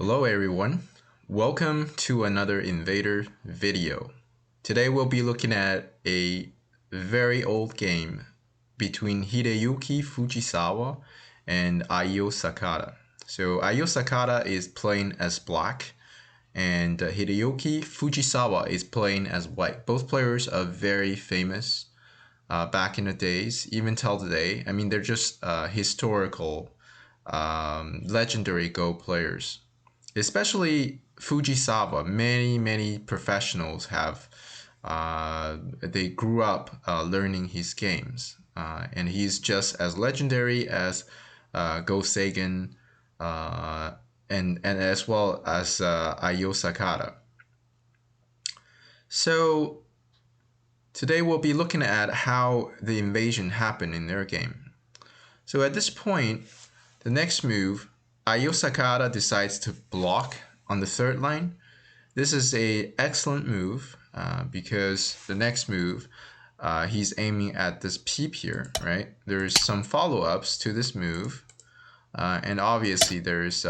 Hello everyone, welcome to another Invader video. Today we'll be looking at a very old game between Hideyuki Fujisawa and Aio Sakata. So Aio Sakata is playing as black and Hideyuki Fujisawa is playing as white. Both players are very famous back in the days, even till today. I mean, they're just historical, legendary Go players. Especially Fujisawa, many professionals have they grew up learning his games, and he's just as legendary as Go Sagan, and as well as Ayo Sakata. So today we'll be looking at how the invasion happened in their game. So at this point, the next move, Ayo Sakata decides to block on the third line. This is an excellent move because the next move, he's aiming at this peep here, right? There's some follow-ups to this move, and obviously there's,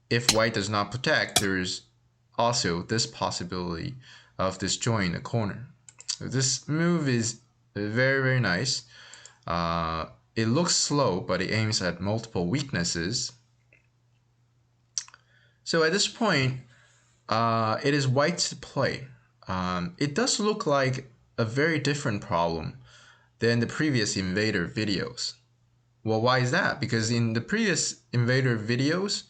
if white does not protect, there's also this possibility of destroying the corner. So this move is very nice. It looks slow, but it aims at multiple weaknesses. So at this point, it is white's play. It does look like a very different problem than the previous Invader videos. Well, why is that? Because in the previous Invader videos,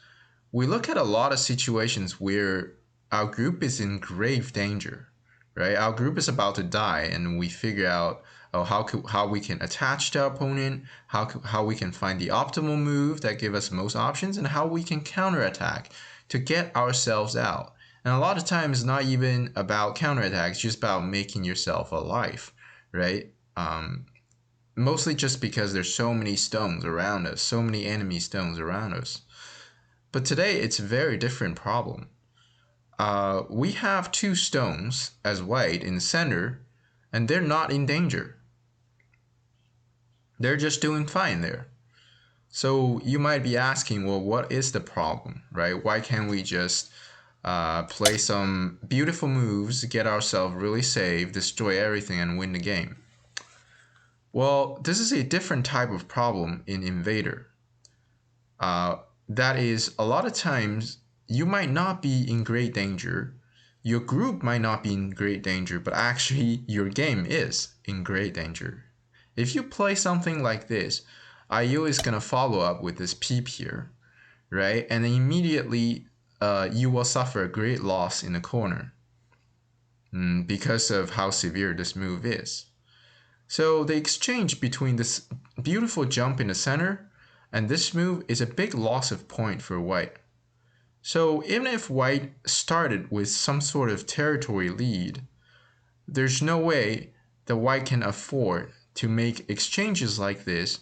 we look at a lot of situations where our group is in grave danger, right? Our group is about to die, and we figure out how we can attach to our opponent, how we can find the optimal move that give us most options, and how we can counterattack to get ourselves out. And a lot of times, it's not even about counterattack; it's just about making yourself alive, right? Mostly just because there's so many stones around us, so many enemy stones around us. But today, it's a very different problem. We have two stones as white in the center, and they're not in danger. They're just doing fine there. So you might be asking, well, what is the problem, right? Why can't we just play some beautiful moves, get ourselves really safe, destroy everything, and win the game? Well, this is a different type of problem in Invader. That is, a lot of times you might not be in great danger, your group might not be in great danger, but actually your game is in great danger. If you play something like this, Ayo is going to follow up with this peep here, right? And then immediately you will suffer a great loss in the corner because of how severe this move is. So the exchange between this beautiful jump in the center and this move is a big loss of point for white. So even if white started with some sort of territory lead, there's no way that white can afford to make exchanges like this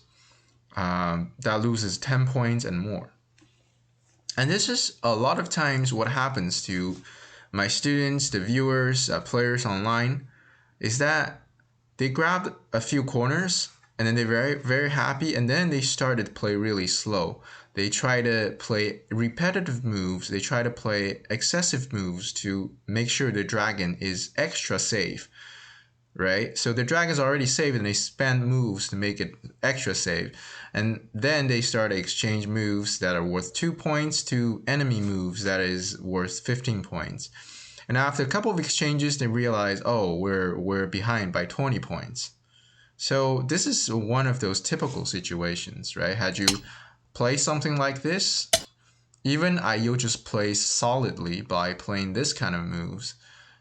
that loses 10 points and more. And this is a lot of times what happens to my students, the viewers, players online, is that they grabbed a few corners and then they're very happy, and then they started to play really slow. They try to play repetitive moves, they try to play excessive moves to make sure the dragon is extra safe, right? So the dragon's already safe and they spend moves to make it extra safe. And then they start to exchange moves that are worth 2 points to enemy moves that is worth 15 points. And after a couple of exchanges, they realize, oh, we're behind by 20 points. So this is one of those typical situations, right? Had you play something like this, even Ayo just plays solidly by playing this kind of moves.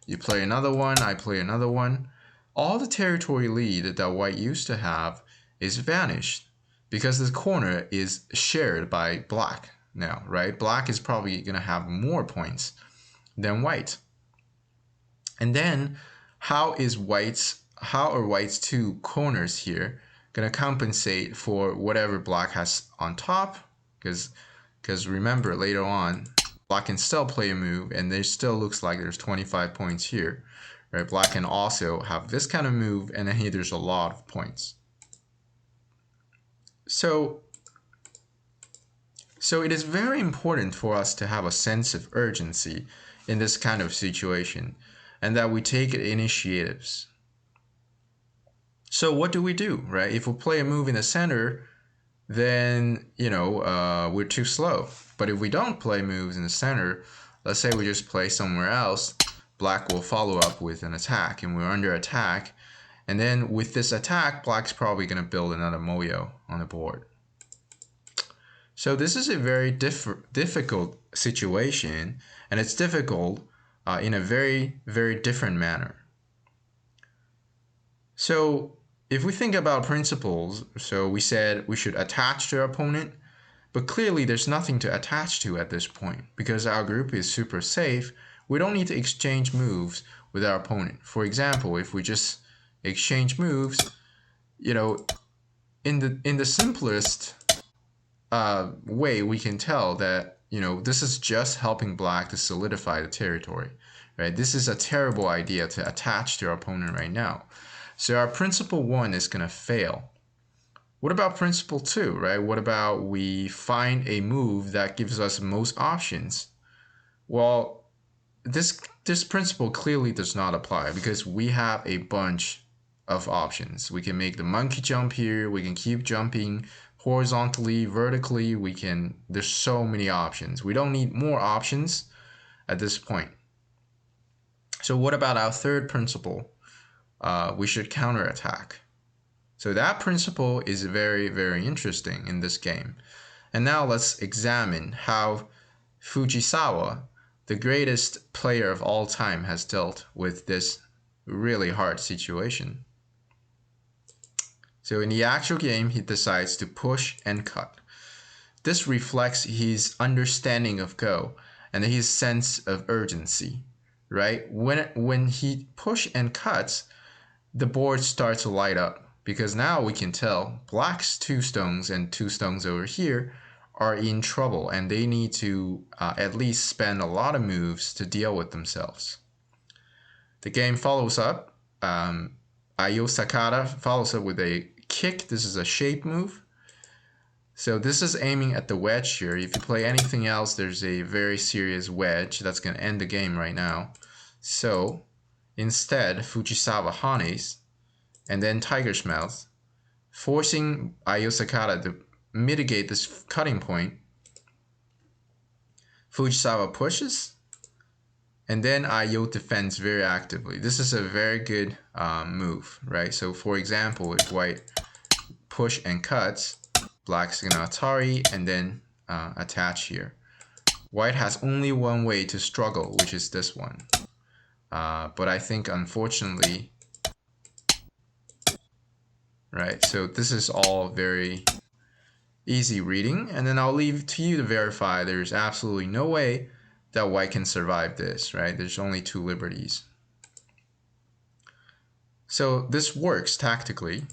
You play another one, I play another one. All the territory lead that white used to have is vanished because the corner is shared by black now, right? Black is probably going to have more points than white. And then how are white's two corners here going to compensate for whatever black has on top? Because remember, later on, black can still play a move, and there still looks like there's 25 points here. Right? Black can also have this kind of move, and then here there's a lot of points. So So it is very important for us to have a sense of urgency in this kind of situation and that we take initiatives. So what do we do, right? If we play a move in the center, then, we're too slow. But if we don't play moves in the center, let's say we just play somewhere else, black will follow up with an attack and we're under attack. And then with this attack, black's probably going to build another moyo on the board. So this is a very difficult situation, and it's difficult in a very, very different manner. So if we think about principles, so we said we should attach to our opponent, but clearly there's nothing to attach to at this point because our group is super safe. We don't need to exchange moves with our opponent. For example, if we just exchange moves, in the simplest way we can tell that this is just helping black to solidify the territory, right? This is a terrible idea to attach to our opponent right now. So our principle 1 is going to fail. What about principle 2, right? What about we find a move that gives us most options? Well, this principle clearly does not apply because we have a bunch of options. We can make the monkey jump here, we can keep jumping horizontally, vertically, there's so many options. We don't need more options at this point. So what about our third principle? We should counterattack. So that principle is very, very interesting in this game. And now let's examine how Fujisawa, the greatest player of all time, has dealt with this really hard situation. So in the actual game, he decides to push and cut. This reflects his understanding of Go and his sense of urgency, right? When he push and cuts, the board starts to light up because now we can tell black's 2 stones and 2 stones over here are in trouble and they need to at least spend a lot of moves to deal with themselves. The game follows up. Ayo Sakata follows up with a kick. This is a shape move. So this is aiming at the wedge here. If you play anything else, there's a very serious wedge that's going to end the game right now. So instead, Fujisawa hanes and then tiger's mouth, forcing Ayo Sakata to mitigate this cutting point. Fujisawa pushes, and then Ayo defends very actively. This is a very good move, right? So for example, if white push and cuts, black's gonna Atari and then attach here. White has only one way to struggle, which is this one. But I think unfortunately, right, so this is all very easy reading, and then I'll leave to you to verify there's absolutely no way that white can survive this, right? There's only 2 liberties. So this works tactically.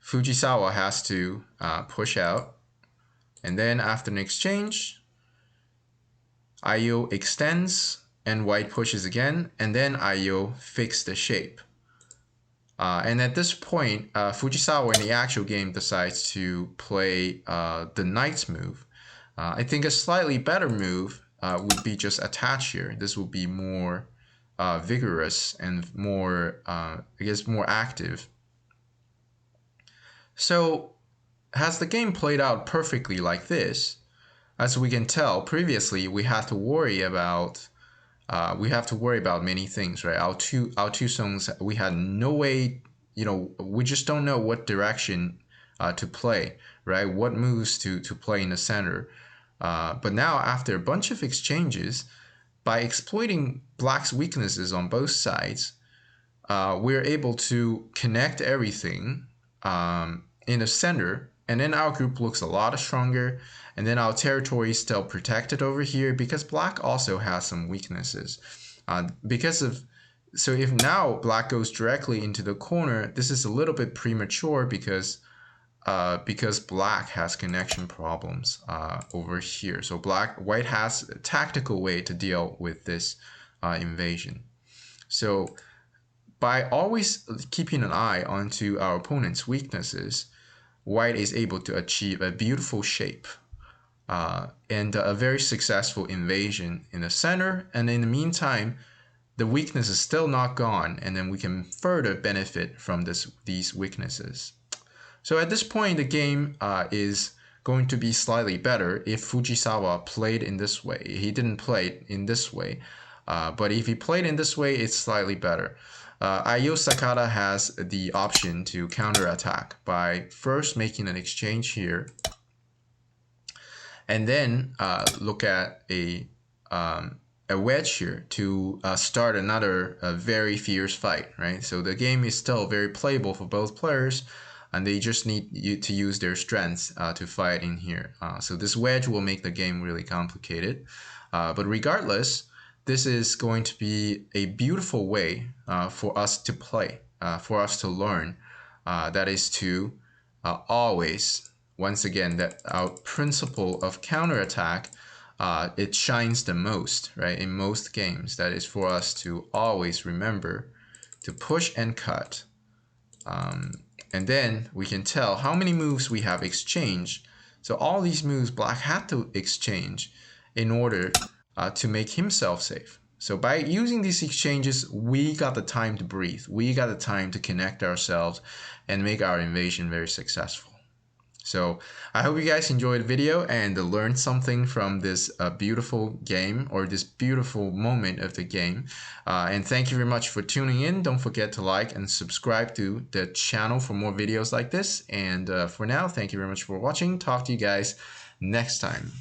Fujisawa has to push out, and then after an exchange, Ayo extends and white pushes again, and then Ayo fixes the shape. And at this point, Fujisawa in the actual game decides to play the knight's move. I think a slightly better move would be just attach here. This would be more vigorous and more, more active. So has the game played out perfectly like this? As we can tell, previously we had to worry about many things, right? Our two songs, we had no way, we just don't know what direction to play, right? What moves to play in the center. But now after a bunch of exchanges, by exploiting black's weaknesses on both sides, we're able to connect everything in the center, and then our group looks a lot stronger, and then our territory is still protected over here because black also has some weaknesses. So if now black goes directly into the corner, this is a little bit premature because black has connection problems over here. So white has a tactical way to deal with this invasion. So by always keeping an eye onto our opponent's weaknesses, white is able to achieve a beautiful shape. and a very successful invasion in the center. And in the meantime, the weakness is still not gone, and then we can further benefit from these weaknesses. So at this point, the game is going to be slightly better if Fujisawa played in this way. He didn't play it in this way, but if he played in this way, it's slightly better. Ayo Sakata has the option to counterattack by first making an exchange here, and then look at a wedge here to start another very fierce fight, right? So the game is still very playable for both players, and they just need you to use their strengths to fight in here. So this wedge will make the game really complicated. But regardless, this is going to be a beautiful way for us to play, for us to learn. That is to always, once again, that our principle of counterattack, it shines the most, right? In most games, that is for us to always remember to push and cut. And then we can tell how many moves we have exchanged. So all these moves Black had to exchange in order to make himself safe. So by using these exchanges, we got the time to breathe. We got the time to connect ourselves and make our invasion very successful. So I hope you guys enjoyed the video and learned something from this beautiful game, or this beautiful moment of the game. And thank you very much for tuning in. Don't forget to like and subscribe to the channel for more videos like this. And for now, thank you very much for watching. Talk to you guys next time.